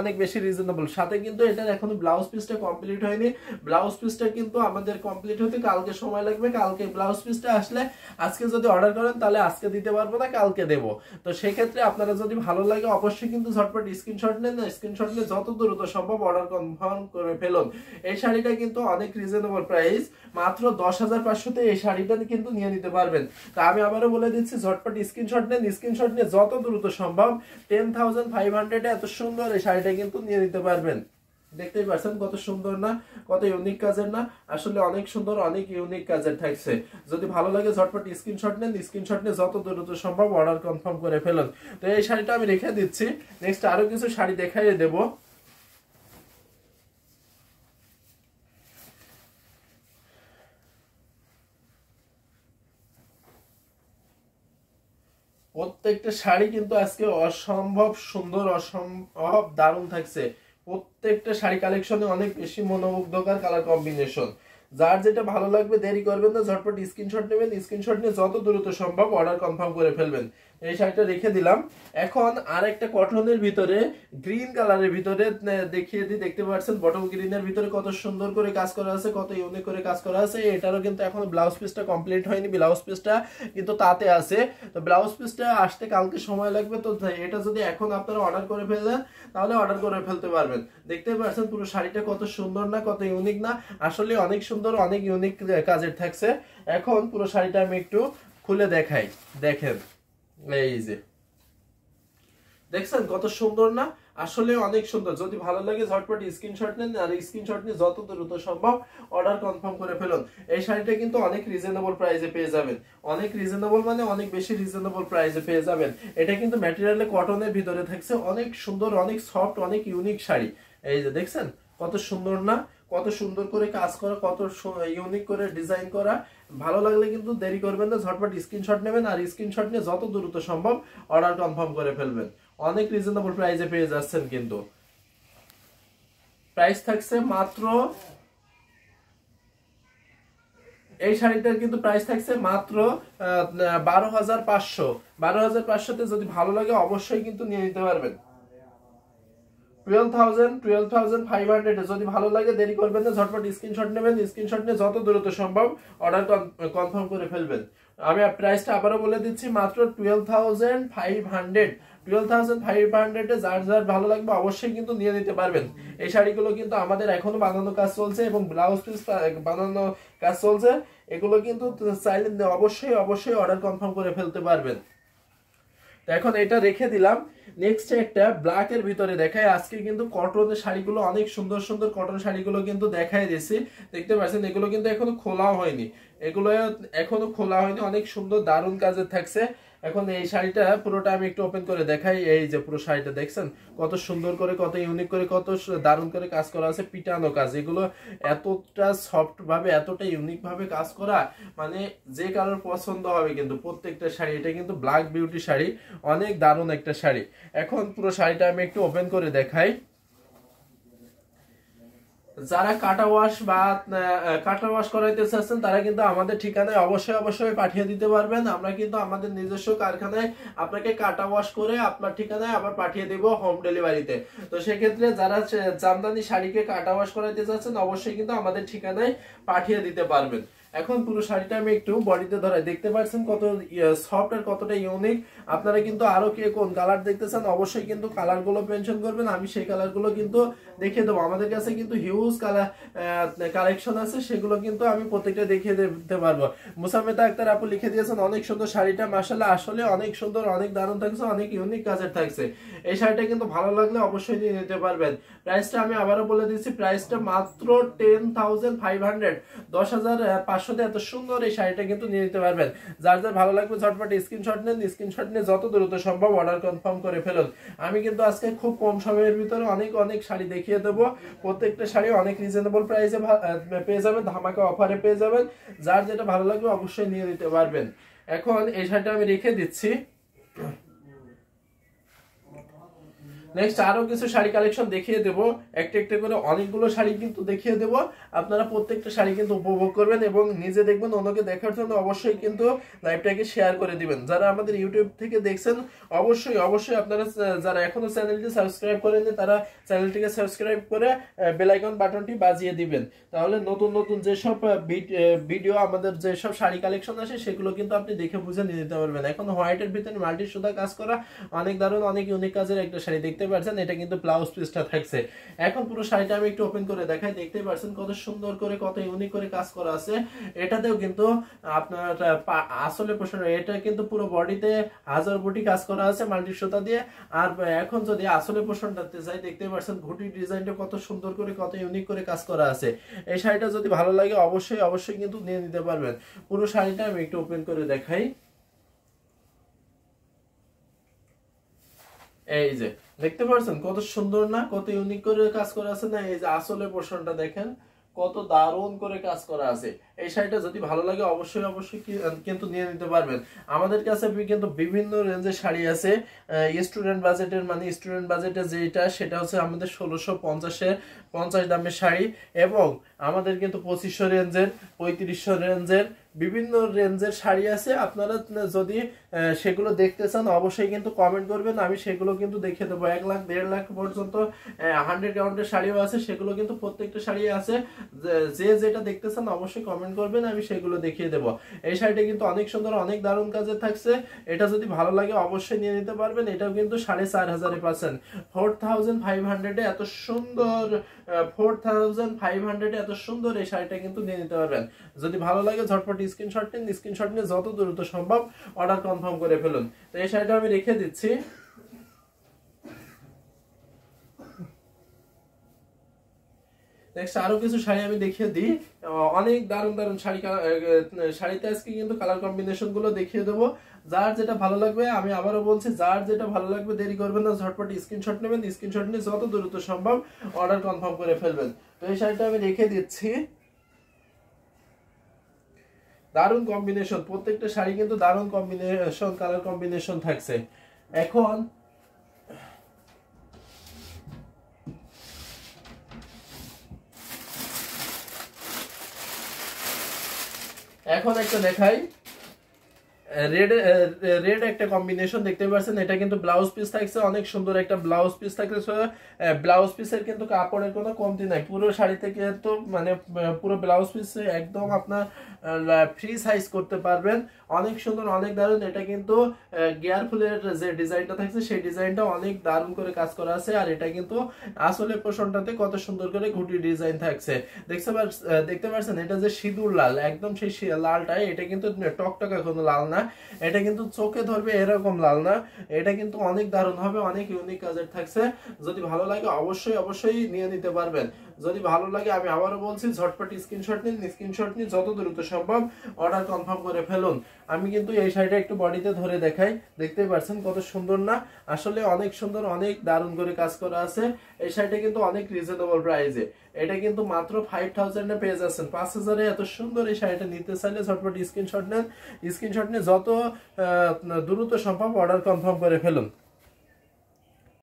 অনেক বেশি রিজনেবল। সাথে কিন্তু এটার এখনো ব্লাউজ পিসটা কমপ্লিট হয়নি, ব্লাউজ পিসটা কিন্তু আমাদের কমপ্লিট হতে কালকে সময় লাগবে। কালকে ব্লাউজ পিসটা আসলে আজকে যদি অর্ডার করেন তাহলে আজকে দিতে পারবো না, কালকে দেব। তো সেই ক্ষেত্রে আপনারা যদি ভালো লাগে অবশ্যই কিন্তু ঝটপট স্ক্রিনশট নেন, স্ক্রিনশট নিয়ে যত দ্রুত সম্ভব অর্ডার কনফার্ম করে ফেলুন। এই শাড়িটা কিন্তু অনেক রিজনেবল প্রাইস, মাত্র 10,500-তে এই শাড়িটা কিন্তু নিয়ে নিতে পারবেন। তা আমি আবারও বলে দিচ্ছি, ঝটপট স্ক্রিনশট নেন, স্ক্রিনশট নিয়ে যত দ্রুত সম্ভব 10,500-এ এত সুন্দর এই শাড়িটা কিন্তু নিয়ে নিতে পারবেন। দেখতেই পাচ্ছেন কত সুন্দর না, কত ইউনিক কাজের না, আসলে অনেক সুন্দর অনেক ইউনিক কাজের থাকছে। যদি ভালো লাগে ঝটপট স্ক্রিনশট নেন, স্ক্রিনশট নিয়ে যত দ্রুত সম্ভব অর্ডার কনফার্ম করে ফেলুন। তো এই শাড়িটা আমি রেখে দিচ্ছি, নেক্সট আরো কিছু শাড়ি দেখাইয়ে দেব। প্রত্যেকটা শাড়ি কিন্তু আজকে অসম্ভব সুন্দর, অসম্ভব দারুণ থাকছে। প্রত্যেকটা শাড়ি কালেকশনে অনেক বেশি মনোমুগ্ধকর কালার কম্বিনেশন। যার যেটা ভালো লাগবে দেরি করবেন না, ঝটপট স্ক্রিনশট নেবেন, স্ক্রিনশট নিয়ে যত দ্রুত সম্ভব অর্ডার কনফার্ম করে ফেলবেন। এই শাড়িটা রেখে দিলাম। এখন আরেকটা কটনের ভিতরে গ্রিন কালারের ভিতরে দেখিয়ে দিই। দেখতে পাচ্ছেন বটল গ্রিনের ভিতরে কত সুন্দর করে কাজ করা আছে, কত ইউনিক করে কাজ করা আছে। এটারও কিন্তু এখন ব্লাউজ পিসটা কমপ্লিট হয়নি, ব্লাউজ পিসটা কিন্তু তাতে আছে। তো ব্লাউজ পিসটা আসতে কালকে সময় লাগবে। তো এটা যদি এখন আপনারা অর্ডার করে ফেলেন তাহলে অর্ডার করে ফেলতে পারবেন। দেখতে পাচ্ছেন পুরো শাড়িটা কত সুন্দর না, কত ইউনিক না, আসলে অনেক সুন্দর অনেক ইউনিক কাজের থাকছে। এখন পুরো শাড়িটা আমি একটু খুলে দেখাই, দেখেন এই যে দেখছেন কত সুন্দর না, আসলে অনেক সুন্দর। যদি ভালো লাগে ঝটপট স্ক্রিনশট নেন, আর স্ক্রিনশট নিয়ে যত দ্রুত সম্ভব অর্ডার কনফার্ম করে ফেলুন। এই শাড়িটা কিন্তু অনেক রিজনেবল প্রাইসে পেয়ে যাবেন, অনেক রিজনেবল মানে অনেক বেশি রিজনেবল প্রাইসে পেয়ে যাবেন। এটা কিন্তু ম্যাটেরিয়ালে কটনের ভিতরে থাকছে, অনেক সুন্দর অনেক সফট অনেক ইউনিক শাড়ি। এই যে দেখছেন কত সুন্দর না, কত সুন্দর করে কাজ করা, কত ইউনিক করে ডিজাইন করা। ভালো লাগলে কিন্তু দেরি করবেন না, ঝটপট স্ক্রিনশট নেবেন, আর স্ক্রিনশট নিয়ে যত দ্রুত সম্ভব অর্ডার কনফার্ম করে ফেলবেন। অনেক রিজনেবল প্রাইসে পেয়ে যাচ্ছেন। কিন্তু প্রাইস থাকছে মাত্র, এই শাড়িটার কিন্তু প্রাইস থাকছে মাত্র 12,500। 12,500-তে যদি ভালো লাগে অবশ্যই কিন্তু নিয়ে নিতে পারবেন। 12,500 যদি ভালো লাগে দেরি করবেন না, ঝটপট স্ক্রিনশট নেবেন, স্ক্রিনশট নিয়ে যত দ্রুত সম্ভব অর্ডার কনফার্ম করে ফেলবেন। আমি প্রাইসটা আবারও বলে দিচ্ছি, মাত্র 12,500। 12,500-এ যার যার ভালো লাগবে অবশ্যই কিন্তু নিয়ে নিতে পারবেন। এই শাড়িগুলো কিন্তু আমাদের এখনো বানানো কাজ চলছে এবং ব্লাউজ পিস বানানো কাজ চলছে। এগুলো কিন্তু চাইলে অবশ্যই অবশ্যই অর্ডার কনফার্ম করে ফেলতে পারবেন। এখন এটা রেখে দিলাম। নেক্সট একটা ব্ল্যাক এর ভিতরে দেখাই। আজকে কিন্তু কটনের শাড়িগুলো অনেক সুন্দর সুন্দর কটন শাড়িগুলো কিন্তু দেখাই দিয়েছি। দেখতে পাচ্ছেন এগুলো কিন্তু এখনো খোলাও হয়নি, এগুলো এখনো খোলা হয়নি, অনেক সুন্দর দারুণ কাজের থাকছে। এখন এই শাড়িটা পুরোটা আমি একটু ওপেন করে দেখাই। এই যে পুরো শাড়িটা দেখছেন কত সুন্দর করে, কত ইউনিক করে, কত দারুণ করে কাজ করা আছে, পিটানো কাজ। এগুলো এতটা সফট ভাবে এতটা ইউনিক ভাবে কাজ করা, মানে যে কারোর পছন্দ হবে কিন্তু প্রত্যেকটা শাড়ি। এটা কিন্তু ব্ল্যাক বিউটি শাড়ি, অনেক দারুণ একটা শাড়ি। এখন পুরো শাড়িটা আমি একটু ওপেন করে দেখাই। যারা কাটা ওয়াশ বা কাটা ওয়াশ করাইতে চাচ্ছেন তারা কিন্তু আমাদের ঠিকানায় অবশ্যই অবশ্যই পাঠিয়ে দিতে পারবেন। আমরা কিন্তু আমাদের নিজস্ব কারখানায় আপনাকে কাটা ওয়াশ করে আপনার ঠিকানায় আবার পাঠিয়ে দেব হোম ডেলিভারিতে। তো সেক্ষেত্রে যারা জামদানি শাড়িকে কাটা ওয়াশ করাইতে চাচ্ছেন অবশ্যই কিন্তু আমাদের ঠিকানায় পাঠিয়ে দিতে পারবেন। এখন পুরো শাড়িটা আমি একটু বডিতে ধরাই। দেখতে পাচ্ছেন কত সফট আর কতটা ইউনিক। আপনারা কিন্তু আরো কে কোন কালার দেখতে চান অবশ্যই কিন্তু কালার গুলো মেনশন করবেন, আমি সেই কালার গুলো কিন্তু দেখিয়ে দেবো। আমাদের কাছে কিন্তু হিউজ কালার কালেকশন আছে, সেগুলো কিন্তু আমি প্রত্যেকটা দেখিয়ে দিতে পারবো। মুসামেতা আক্তার আপু লিখে দিয়েছেন অনেক সুন্দর শাড়িটা, মাশাআল্লাহ আসলে অনেক সুন্দর অনেক দারুণ থাকছে, অনেক ইউনিক কাজের থাকছে। এই শাড়িটা কিন্তু ভালো লাগলে অবশ্যই নিয়ে নিতে পারবেন। প্রাইসটা আমি আবারও বলে দিচ্ছি, প্রাইসটা মাত্র 10,500। 10,500-তে এত সুন্দর এই শাড়িটা কিন্তু নিয়ে নিতে পারবেন। যার যার ভালো লাগবে ঝটপট স্ক্রিনশট নেন, স্ক্রিনশট নিয়ে যত দ্রুত সম্ভব অর্ডার কনফার্ম করে ফেলুন। আমি কিন্তু আজকে খুব কম সময়ের ভিতরে অনেক অনেক শাড়ি দেখিয়ে দেবো। প্রত্যেকটা শাড়ি অনেক রিজনেবল প্রাইসে পেয়ে যাবেন, ধামাকা অফারে পেয়ে যাবেন। যার যেটা ভালো লাগবে অবশ্যই নিয়ে নিতে পারবেন। এখন এই শাড়িটা আমি রেখে দিচ্ছি। নেক্সট আরো কিছু শাড়ি কালেকশন দেখিয়ে দেব, একটা একটা করে অনেকগুলো শাড়ি কিন্তু দেখিয়ে দেব। আপনারা প্রত্যেকটা শাড়ি কিন্তু উপভোগ করবেন এবং নিজে দেখবেন, অন্যকে দেখার জন্য অবশ্যই কিন্তু লাইভটাকে শেয়ার করে দিবেন। যারা আমাদের ইউটিউব থেকে দেখছেন অবশ্যই অবশ্যই আপনারা যারা এখনো চ্যানেলটি সাবস্ক্রাইব করেননি তারা চ্যানেলটিকে সাবস্ক্রাইব করে বেল আইকন বাটনটি বাজিয়ে দিবেন। তাহলে নতুন নতুন যেসব ভিডিও আমাদের যেসব শাড়ি কালেকশন আসে সেগুলো কিন্তু আপনি দেখে বুঝে নিয়ে নিতে পারবেন। এখন হোয়াইটের ভিতরে মাল্টি সুতা কাজ করা অনেক দারুণ অনেক ইউনিক কাজের একটা শাড়ি দেখতে পাচ্ছেন, এটা কিন্তু ব্লাউজ পিসটা থাকছে। এখন পুরো শাড়িটা আমি একটু ওপেন করে দেখাই, দেখতে পাচ্ছেন কত সুন্দর করে কত ইউনিক করে কাজ করা আছে। এটাতেও কিন্তু আপনার আসলে প্রশ্ন, এটা কিন্তু পুরো বডিতে হাজার বুটি কাজ করা আছে মাল্টি সুতা দিয়ে। আর এখন যদি আসলে পোর্শনটাতে যাই, দেখতে পাচ্ছেন ঘুটি ডিজাইনটা কত সুন্দর করে কত ইউনিক করে কাজ করা আছে। এই শাড়িটা যদি ভালো লাগে অবশ্যই অবশ্যই কিন্তু নিয়ে নিতে পারবেন। পুরো শাড়িটা আমি একটু ওপেন করে দেখাই, এই যে দেখতে পাচ্ছেন কত সুন্দর না, কত ইউনিক করে কাজ করা আছে না। এই যে আসলে পোর্শনটা দেখেন কত দারুণ করে কাজ করা আছে। এই শাড়িটা যদি ভালো লাগে অবশ্যই অবশ্যই কিন্তু নিয়ে নিতে পারবেন। আমাদের কাছে কিন্তু বিভিন্ন রেঞ্জের শাড়ি আছে। স্টুডেন্ট বাজেটের মানে স্টুডেন্ট বাজেটে যেটা সেটা হচ্ছে আমাদের 1650 দামের শাড়ি, এবং আমাদের কিন্তু 2500 রেঞ্জের 3500 রেঞ্জের বিভিন্ন রেঞ্জের শাড়ি আছে। আপনারা যদি সেগুলো দেখতে চান অবশ্যই কিন্তু কমেন্ট করবেন, আমি সেগুলো কিন্তু দেখিয়ে দেবো। 1 লাখ 1.5 লাখ পর্যন্ত 100 কাউন্টের শাড়িও আছে, সেগুলো কিন্তু প্রত্যেকটা শাড়ি আছে। যে যেটা দেখতে চান অবশ্যই কমেন্ট করবেন, আমি সেগুলো দেখিয়ে দেবো। এই শাড়িটা কিন্তু অনেক সুন্দর অনেক দারুণ কাজে থাকছে। এটা যদি ভালো লাগে অবশ্যই নিয়ে নিতে পারবেন। এটাও কিন্তু 4500 পাচ্ছেন। 4500 এত সুন্দর 4500 এত সুন্দর এই শাড়িটা কিন্তু নিয়ে নিতে পারবেন। যদি ভালো লাগে ঝটপট স্ক্রিনশট নিয়ে যত দ্রুত সম্ভব অর্ডার কনফার্ম করে ফেলুন। তো এই শাড়িটা আমি রেখে দিচ্ছি। নেক্সট আরো কিছু শাড়ি আমি দেখিয়ে দিই, অনেক দারুণ দারুণ শাড়িতে আজকে কিন্তু কালার কম্বিনেশন গুলো দেখিয়ে দেবো। যার যেটা ভালো লাগবে, আমি আবারও বলছি, যার যেটা ভালো লাগবে দেরি করবেন না, ঝটপট স্ক্রিনশট নেবেন, স্ক্রিনশট নিয়ে যত দ্রুত সম্ভব অর্ডার কনফার্ম করে ফেলবেন। তো এই শাড়িটা আমি রেখে দিচ্ছি। দারুণ কম্বিনেশন, প্রত্যেকটা শাড়ি কিন্তু দারুণ কম্বিনেশন কালার কম্বিনেশন থাকছে। এখন একটা দেখাই, রেড একটা কম্বিনেশন দেখতে পাচ্ছেন। এটা কিন্তু ব্লাউজ পিস থাকছে, অনেক সুন্দর একটা ব্লাউজ পিস থাকছে। ব্লাউজ পিসের কিন্তু কাপড়ের কোনো কমতি নাই, পুরো শাড়ি থেকে তো মানে পুরো ব্লাউজ পিস একদম আপনার ফ্রি সাইজ করতে পারবেন। অনেক সুন্দর অনেক দারুণ। এটা কিন্তু গিয়ার ফুলের যে ডিজাইনটা থাকছে সেই ডিজাইনটা অনেক দারুণ করে কাজ করা আছে। আর এটা কিন্তু আসলে পোর্শনটাতে কত সুন্দর করে ঘুটি ডিজাইন থাকছে। দেখতে পাচ্ছেন এটা যে সিঁদুর লাল, একদম সেই লালটাই, এটা কিন্তু টকটকা কোনো লাল না, এটা কিন্তু চোখে ধরবে এরকম লাল না। এটা কিন্তু অনেক দারুণ হবে, অনেক ইউনিক কাজের থাকছে। যদি ভালো লাগে অবশ্যই অবশ্যই নিয়ে নিতে পারবেন। যদি ভালো লাগে আমি আবারও বলছি, ঝটপট স্ক্রিনশট নিন যত দ্রুত সম্ভব অর্ডার কনফার্ম করে ফেলুন। আমি কিন্তু এই শাড়িটা একটু বডিতে ধরে দেখাই, দেখতেই পাচ্ছেন কত সুন্দর না, আসলে অনেক সুন্দর অনেক দারুণ করে কাজ করা আছে। এই শাড়িটা কিন্তু অনেক রিজনেবল প্রাইসে, এটা কিন্তু মাত্র 5000 এ পেয়ে যাচ্ছেন। 5000 এ এত সুন্দর এই শাড়িটা নিতে চাইলে ঝটপট স্ক্রিনশট নিয়ে যত দ্রুত সম্ভব অর্ডার কনফার্ম করে ফেলুন।